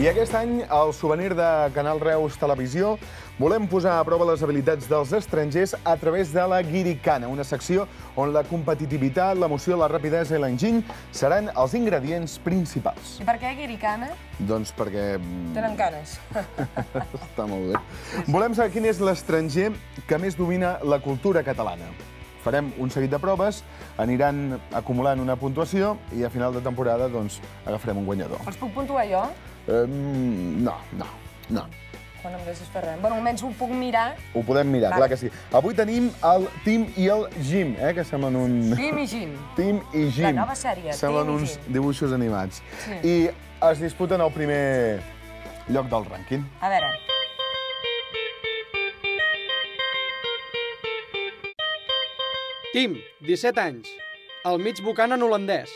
I aquest any, al souvenir de Canal Reus Televisió, volem posar a prova les habilitats dels estrangers a través de la Guiricana, una secció on la competitivitat, l'emoció, la rapidesa i l'enginy seran els ingredients principals. I per què Guiricana? Doncs perquè... Tenen canes. Està molt bé. Volem saber quin és l'estranger que més domina la cultura catalana. Farem un seguit de proves, aniran acumulant una puntuació i a final de temporada doncs, agafarem un guanyador. Els puc puntuar jo? No. Quan em deixes fer res. Bueno, almenys ho puc mirar. Ho podem mirar, clar que sí. Avui tenim el Tim i el Jim, que semblen un... Tim i Jim. Tim i Jim. La nova sèrie, semblen Tim i uns Jim. dibuixos animats. Sí. I es disputen el primer lloc del rànquing. A veure. Tim, 17 anys. El mig Buchanan holandès.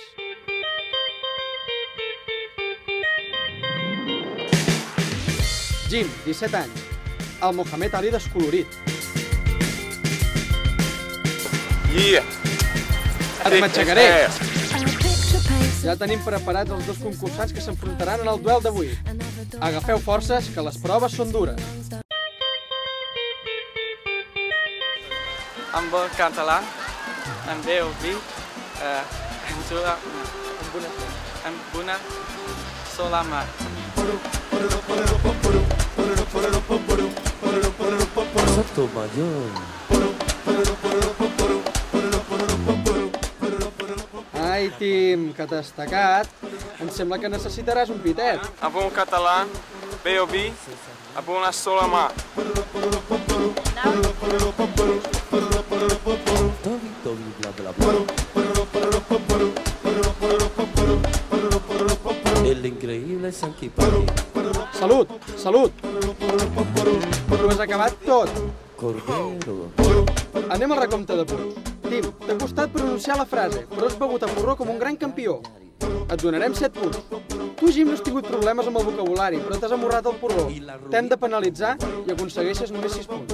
Jim, 17 anys. El Mohamed Ali descolorit. Et m'aixecaré! Ja tenim preparats els dos concursants que s'enfrontaran en el duel d'avui. Agafeu forces, que les proves són dures. En bon català, en B.O.B, en una sola mà. Ai, Tim, que t'has tacat. Em sembla que necessitaràs un pitet. En bon català, B.O.B, en una sola mà. El increïble Sanky Panky. Salut, salut. Ho has acabat tot. Cordero. Anem al recompte de punts. Tim, t'ha costat pronunciar la frase, però has begut a porró com un gran campió. Et donarem 7 punts. Tu, Jim, no has tingut problemes amb el vocabulari, però t'has amorrat el porró. T'hem de penalitzar i aconsegueixes només 6 punts.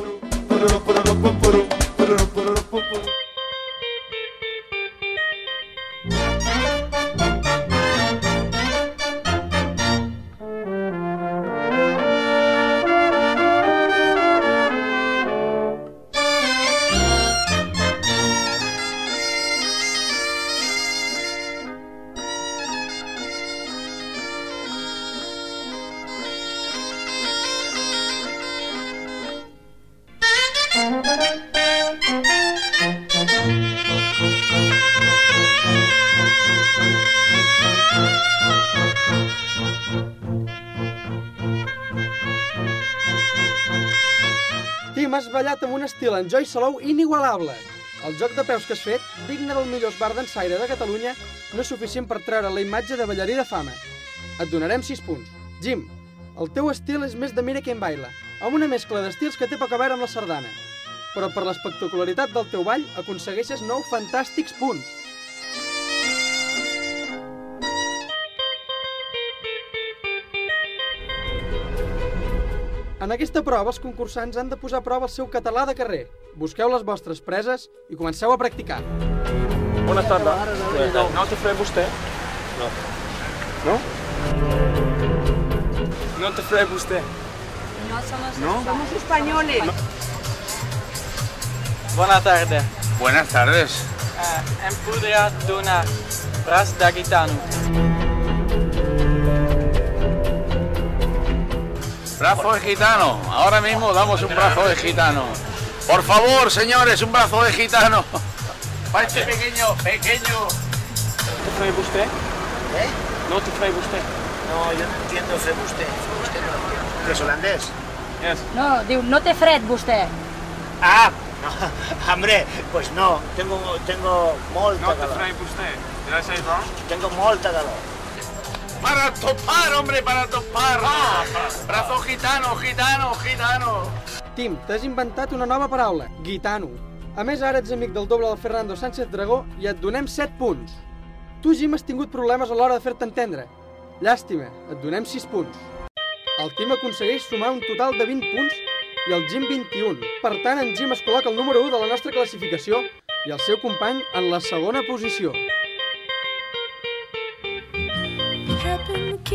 Tim, has ballat amb un estil en Joy Salou inigualable. El joc de peus que has fet, digne del millor esbar dansaire de Catalunya, no és suficient per treure la imatge de ballarí de fama. Et donarem 6 punts. Jim, el teu estil és més de Mira Quien Baila, amb una mescla d'estils que té poc a veure amb la sardana. Però per l'espectacularitat del teu ball aconsegueixes 9 fantàstics punts. En aquesta prova, els concursants han de posar a prova el seu català de carrer. Busqueu les vostres preses i comenceu a practicar. Bona tarda. No té fred vostè? No. No? No té fred vostè? No, somos españoles. Bona tarda. Buenas tardes. Em podria donar braç de gitano? Brazo de gitano. Ahora mismo damos un brazo de gitano. Por favor, señores, un brazo de gitano. Parece pequeño. No té fred vostè? No té fred vostè? No, yo no entiendo Febuste. Febuste no lo entiendo. ¿Que es holandés? Yes. No, diu, no té fred, vostè. Ah, no, hombre, pues no. Tengo molta No té calor. fred vostè? Did I say it wrong? Tengo molta calor. Para topar, hombre, para topar. Brazo gitano, gitano, gitano. Tim, t'has inventat una nova paraula, gitano. A més, ara ets amic del doble del Fernando Sánchez Dragó i et donem 7 punts. Tu, Jim, has tingut problemes a l'hora de fer-te entendre. Llàstima, et donem 6 punts. El Tim aconsegueix sumar un total de 20 punts i el Jim 21. Per tant, en Jim es col·loca el número 1 de la nostra classificació i el seu company en la segona posició.